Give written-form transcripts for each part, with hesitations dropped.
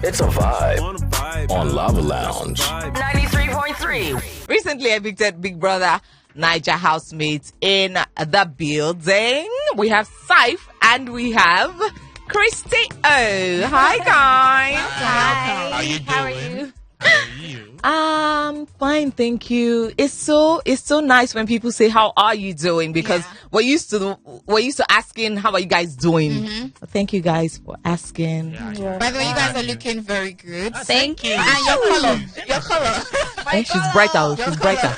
It's a vibe on Lava Lounge. 93.3. Recently evicted Big Brother Naija housemates in the building. We have Cyph and we have Christy O. Hi guys. Hi. How you doing? How are you? Fine, thank you. It's so nice when people say how are you doing, because we're used to asking how are you guys doing. Mm-hmm. Thank you guys for asking. By the way, you guys are looking very good. Thank you. And your color. And she's brighter. She's brighter.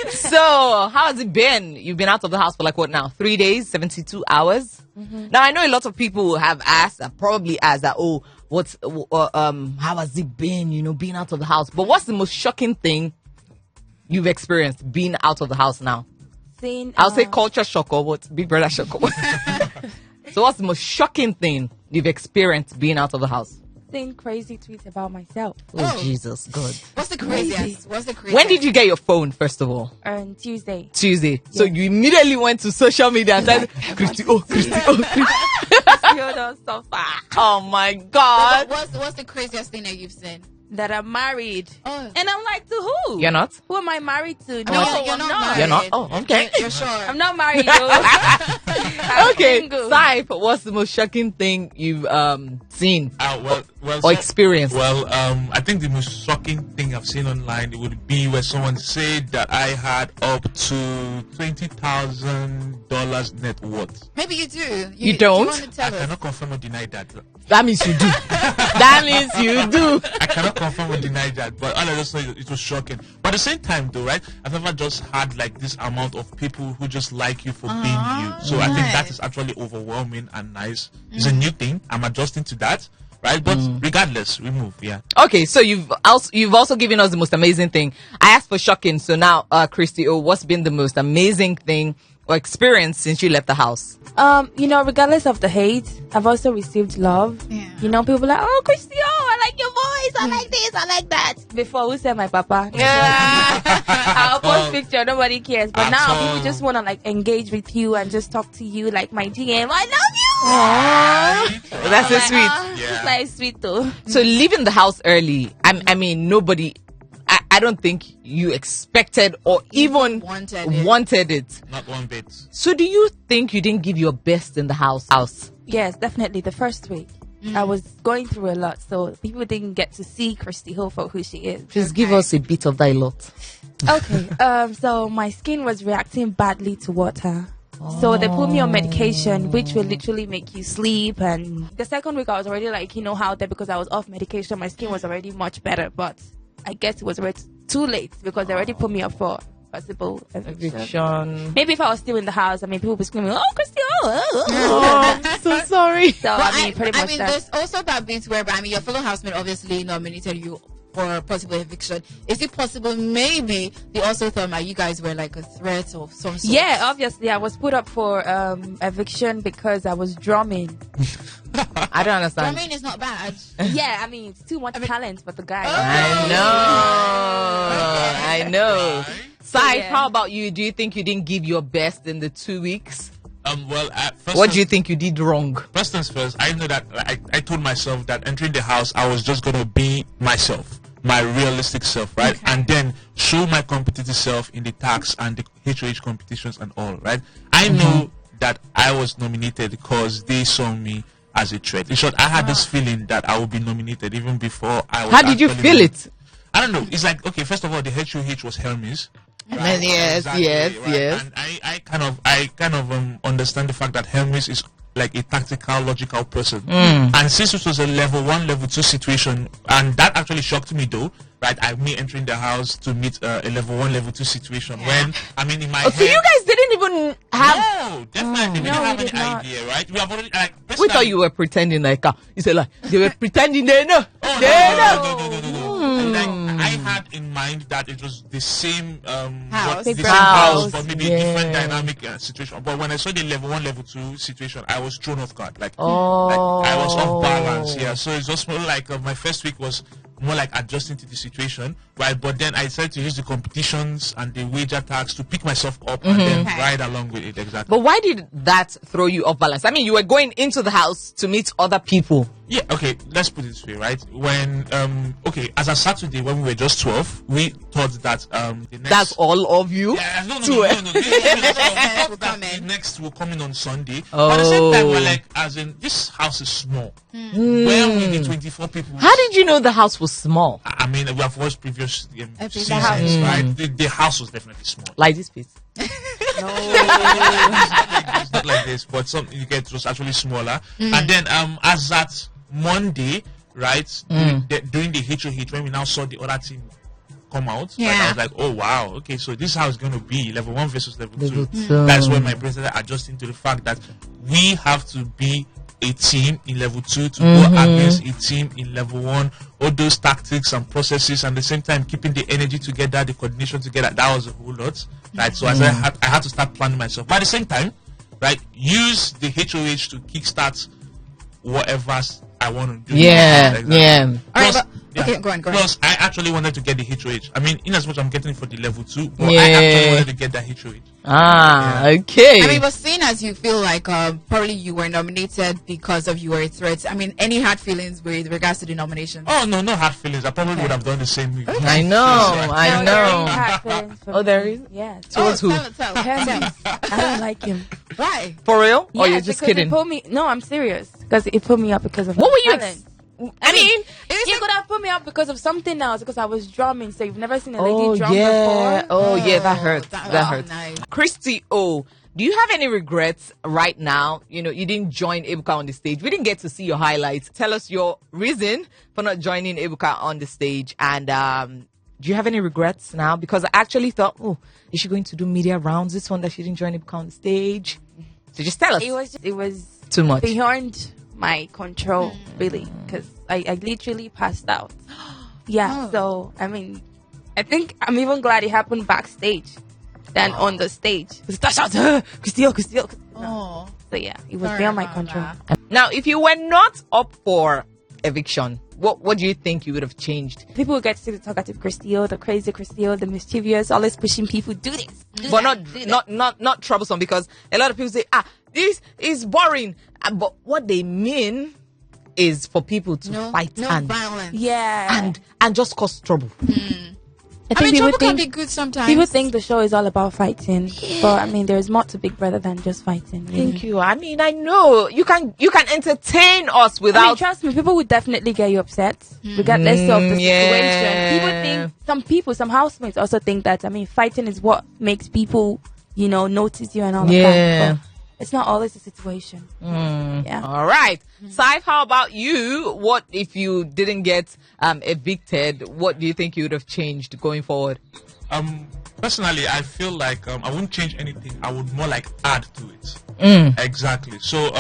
So, how has it been? You've been out of the house for like what now? 3 days, 72 hours? Mm-hmm. Now, I know a lot of people have asked, probably asked that, how has it been, being out of the house? But what's the most shocking thing you've experienced being out of the house now? I'll say culture shock or what? Big Brother shock. So what's the most shocking thing you've experienced being out of the house? Seeing crazy tweets about myself. Oh, Jesus, God. What's the craziest? When did you get your phone, first of all? On Tuesday. Tuesday. Yeah. So you immediately went to social media and said, Christy O, Christy O, Christy. Oh my God. What's the craziest thing that you've seen? That I'm married. Oh. And I'm like, to who? You're not? Who am I married to? No, you're not married. You're not? Oh, okay. You're sure? I'm not married, though. Okay, Cyph, what's the most shocking thing you've seen or experienced? Well, I think the most shocking thing I've seen online would be where someone said that I had up to $20,000 net worth. Maybe you do. You don't? Do you want to tell I us? cannot confirm or deny that. That means you do. That means you do. I cannot confirm or deny that, but all I just know it was shocking. But at the same time, though, right? I've never just had like this amount of people who just like you for being you. So I think that is actually overwhelming and nice. It's a new thing. I'm adjusting to that, right? But regardless, we move. Yeah. Okay, so you've also given us the most amazing thing. I asked for shocking, so now, Christy O, what's been the most amazing thing or experience since you left the house? Regardless of the hate, I've also received love. Yeah. People like, oh, Christy O, I like your voice, I like this, I like that. Before, who said my papa? Yeah. I'll post picture, nobody cares. But now all. people just want to like engage with you and just talk to you like my DM. I love you. Aww. That's so Like, sweet. It's like sweet though. So leaving the house early, I mean, nobody, I don't think you expected or even wanted it. Not one bit. So do you think you didn't give your best in the house? Yes, definitely. The first week, I was going through a lot, so people didn't get to see Christy O for who she is. Please give us a bit of that lot. Okay, so my skin was reacting badly to water. So they put me on medication, which will literally make you sleep. And the second week, I was already like, out there because I was off medication. My skin was already much better, but I guess it was already too late because they already put me up for possible eviction. Maybe if I was still in the house, people would be screaming, "Oh, Christy O!" Oh, I'm so sorry. So pretty much that. There's also that bit where, your fellow housemate obviously nominated you for possible eviction. Is it possible maybe they also thought you guys were like a threat of some sort? Yeah, obviously I was put up for eviction because I was drumming. I don't understand. Drumming is not bad. Yeah, it's too much talent for the guy. I know. Cyph, Yeah. how about you? Do you think you didn't give your best in the 2 weeks? First What do you think you did wrong? First things first, I know that I told myself that entering the house, I was just going to be myself, my realistic self, right? Okay. And then show my competitive self in the tax and the HOH competitions and all, right? I know that I was nominated because they saw me as a threat. In short, I had this feeling that I would be nominated even before I was. How did you feel it? I don't know. It's like, okay, first of all, the HOH was Hermes. Right? Yes. And I kind of understand the fact that Hermes is like a tactical, logical person. And since it was a level 1, level 2 situation, and that actually shocked me though, right? Me entering the house to meet a level 1, level 2 situation when, in my head. So you guys didn't even have... No, definitely. We didn't have any idea, right? We have already, We thought you were pretending you said like, they were pretending they know. No. I had in mind that it was the same House. the same House. house, but maybe a different dynamic situation. But when I saw the level 1, level 2 situation, I was thrown off guard. Like I was off balance. Yeah. So it's just more like my first week was more like adjusting to the situation, right? But then I decided to use the competitions and the wager tax to pick myself up and then ride along with it. Exactly. But why did that throw you off balance? You were going into the house to meet other people. Yeah, okay, let's put it this way, right? When, as a Saturday, when we were just 12, we thought that the next... That's all of you? Yeah, no. Yeah, We thought that the next will come in on Sunday. But at the same time, we're like, as in, this house is small. Where will the 24 people... How did you know the house was small? I mean, we have watched previous seasons, house. right? The house was definitely small. Like this piece. It's not like this, but some you get it was actually smaller. And then as at Monday, right, during the HOH, when we now saw the other team come out, like, I was like, oh wow, okay, so this is how it's going to be, level 1 versus level 2. That's when my brain started adjusting to the fact that we have to be a team in level 2 to go against a team in level 1. All those tactics and processes, and at the same time keeping the energy together, the coordination together, that was a whole lot, right? So as I had to start planning myself, but at the same time, right, use the HOH to kickstart whatever I want to do. Yeah. All right, okay, go on. Plus, I actually wanted to get the HOH. I mean, in as much I'm getting it for the level 2, but I actually wanted to get that HOH. Okay. I mean, but seeing as you feel like probably you were nominated because of your threats, I mean, any hard feelings with regards to the nomination? Oh, no hard feelings. I probably would have done the same. I know. Oh, there is? Yeah. Towards who? Tell. Hermes. I don't like him. Why? For real? Yeah, Or you're just because kidding? It put me, no, I'm serious. Because it put me up because of What were you talent. I mean, You could have put me up because of something else, because I was drumming. So you've never seen a lady drum before. Oh, yeah, that hurts. That hurts. Nice. Christy O, do you have any regrets right now? You know, you didn't join Ebuka on the stage. We didn't get to see your highlights. Tell us your reason for not joining Ebuka on the stage. And do you have any regrets now? Because I actually thought, is she going to do media rounds? This one that she didn't join Ebuka on the stage. So just tell us. It was too much. Beyond my control, really, because I literally passed out. Yeah, so I mean, I think I'm even glad it happened backstage than on the stage. Christy O. Oh. So yeah, it was beyond my control. Now, if you were not up for eviction, what do you think you would have changed? People will get to see the talkative Christy O, the crazy Christy O, the mischievous, always pushing people, do this. But not troublesome, because a lot of people say, this is boring. But what they mean is for people to fight and violence. Yeah. And just cause trouble. I mean, trouble can be good sometimes. People think the show is all about fighting, but I mean, there's more to Big Brother than just fighting. Really. Thank you. I mean, I know you can entertain us without. I mean, trust me, people would definitely get you upset, regardless of the situation. People think, some housemates also think that, I mean, fighting is what makes people, notice you and all of that. But it's not always the situation. Yeah. All right. Cyph, how about you? What if you didn't get evicted? What do you think you would have changed going forward? Personally, I feel like I wouldn't change anything. I would more like add to it. Exactly. So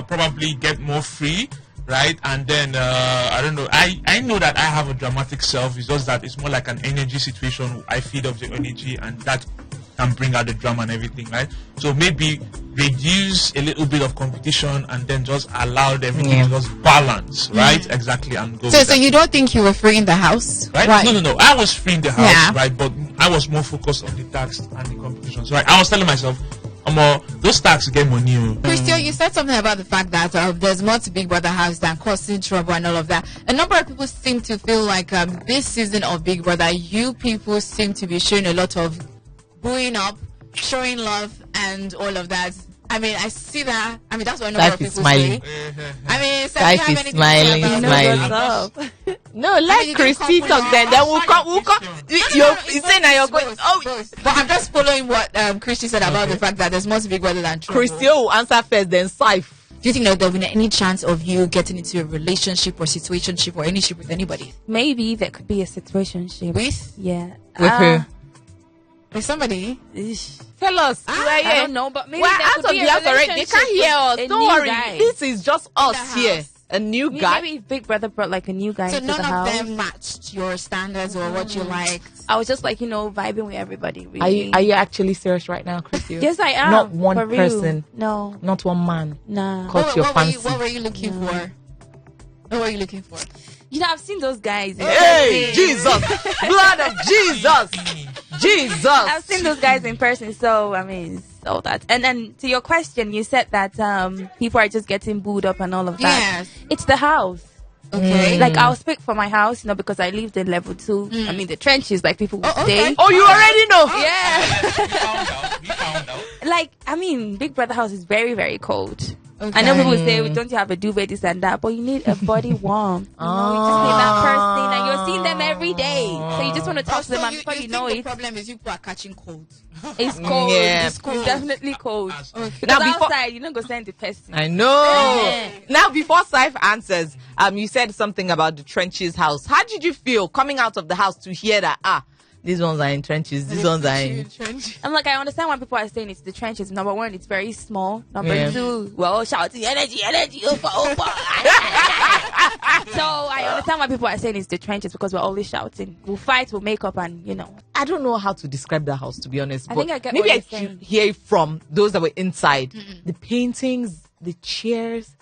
probably get more free, right? And then I don't know. I know that I have a dramatic self. It's just that it's more like an energy situation. I feed off the energy, and that can bring out the drama and everything, right? So maybe reduce a little bit of competition and then just allow everything to just balance, right? Exactly, and go. So you don't think you were free in the house, right? No. I was free in the house, right? But I was more focused on the tax and the competitions, right? I was telling myself, those tax get money. Christy, you said something about the fact that there's more to Big Brother house than causing trouble and all of that. A number of people seem to feel like this season of Big Brother, you people seem to be showing a lot of booing up, showing love, and all of that. I mean, I see that. I mean, that's what a number of people say. I mean, so Cyph is smiling, smiling. No, let Christy talk. Then we'll come. You say now you're going. But I'm just following what Christy said about the fact that there's more to Big Brother than trouble. Christy will answer first, then Cyph. Do you think that there'll be any chance of you getting into a relationship or situationship or any ship with anybody? Maybe there could be a situationship. With? Yeah. With who? With somebody? Tell us. I don't know, but maybe we're there out could of be the a house already. They relationship can't hear us. with a Don't new worry. guy. This is just us here. A new guy. Maybe if Big Brother brought like a new guy so into none the of house. them matched your standards or what you liked? I was just like, vibing with everybody. Really. Are you actually serious right now, Christy? Yes, I am. Not one for real. person. No. Not one man. Nah. Caught your fancy. What were you looking for? What were you looking for? I've seen those guys. Hey, Jesus. Blood of Jesus. Jesus. I've seen those guys in person, so I mean, all that. And then to your question, you said that people are just getting booed up and all of that. Yes. It's the house. Okay. Like, I'll speak for my house, because I lived in level 2. I mean, the trenches, like, people would stay. Oh, you already know. Yeah. We found out. Like, I mean, Big Brother house is very, very cold. Okay. I know people say, well, don't you have a duvet, this and that, but you need a body warm. You just need that person, and you're seeing them every day. So you just want to talk to them, and before you know the it, problem is people are catching cold. it's cold. Yeah. It's cold. It's definitely cold. Okay. Because Now, before- outside, you're not going to send the person. I know. Yeah. Now, before Cyph answers, you said something about the trenches house. How did you feel coming out of the house to hear that, these ones are in trenches, these ones are in... I'm like, I understand why people are saying it's the trenches. Number 1, it's very small. Number 2, we're all shouting, energy, opa, opa. So I understand why people are saying it's the trenches, because we're always shouting. We'll fight, we'll make up, and, I don't know how to describe the house, to be honest. I but think I get maybe what I you're saying. should hear it from those that were inside. The paintings, the chairs.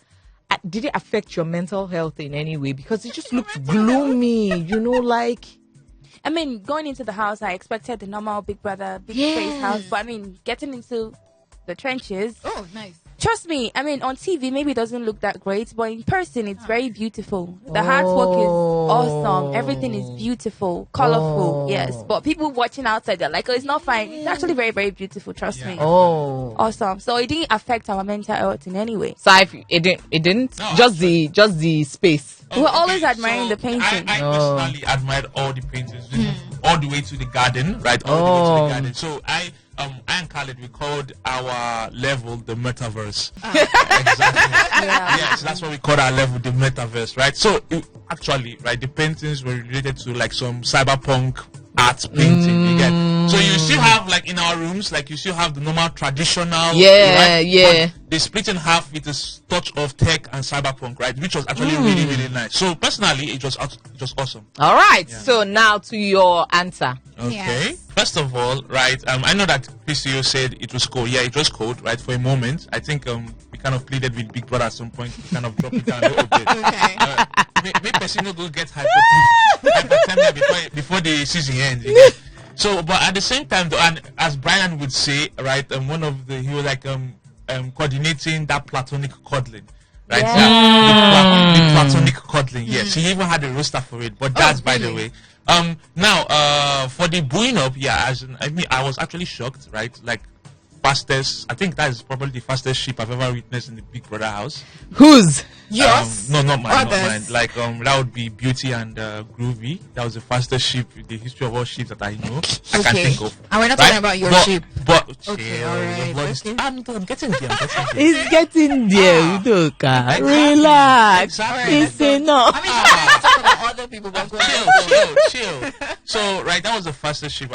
Did it affect your mental health in any way? Because it just looked gloomy, like... I mean, going into the house, I expected the normal Big Brother, big space house. But I mean, getting into the trenches. Oh, nice. Trust me, I mean, on TV, maybe it doesn't look that great, but in person, it's very beautiful. The artwork is awesome. Everything is beautiful, colorful, yes. But people watching outside, they're like, oh, it's not fine. It's actually very, very beautiful, trust me. Oh. Awesome. So it didn't affect our mental health in any way. Cyph, it didn't? No, just the space. We're always admiring the painting. I personally admired all the paintings, all the way to the garden, right? All the way to the garden. So I and Khaled, we called our level the metaverse. Exactly. Yeah. So that's what we called our level, the metaverse, right? So actually, right, the paintings were related to like some cyberpunk art painting. You get. So you still have, like, in our rooms, like, you still have the normal traditional. Right? But they split in half with a touch of tech and cyberpunk, right? Which was actually really, really nice. So personally, it was awesome. All right. So now to your answer. Okay. Yes. First of all, right, I know that Christy O said it was cold. Yeah, it was cold, right, for a moment. I think we kind of pleaded with Big Brother at some point to kind of drop it down a little bit. Okay. Maybe person will go get hypothermia before the season ends. You know? So, but at the same time, though, and as Brian would say, right, he was like coordinating that platonic cuddling. Right, the platonic cuddling. Yes, he even had a roster for it, but that's by the way. Now, for the booing up, I was actually shocked, right? Like, fastest, I think that is probably the fastest ship I've ever witnessed in the Big Brother house. Whose? Yours? No, not mine, not Others? mine. Like, that would be Beauty and Groovy. That was the fastest ship in the history of all ships that I know. I can think of. And we're not talking about your ship. But Okay, chill, alright, but it's- okay. I'm getting there. It's getting there, Udoka. Relax. Exactly. It's enough. I mean, we're not talking about other people, but go ahead. Chill. So, right, that was the fastest ship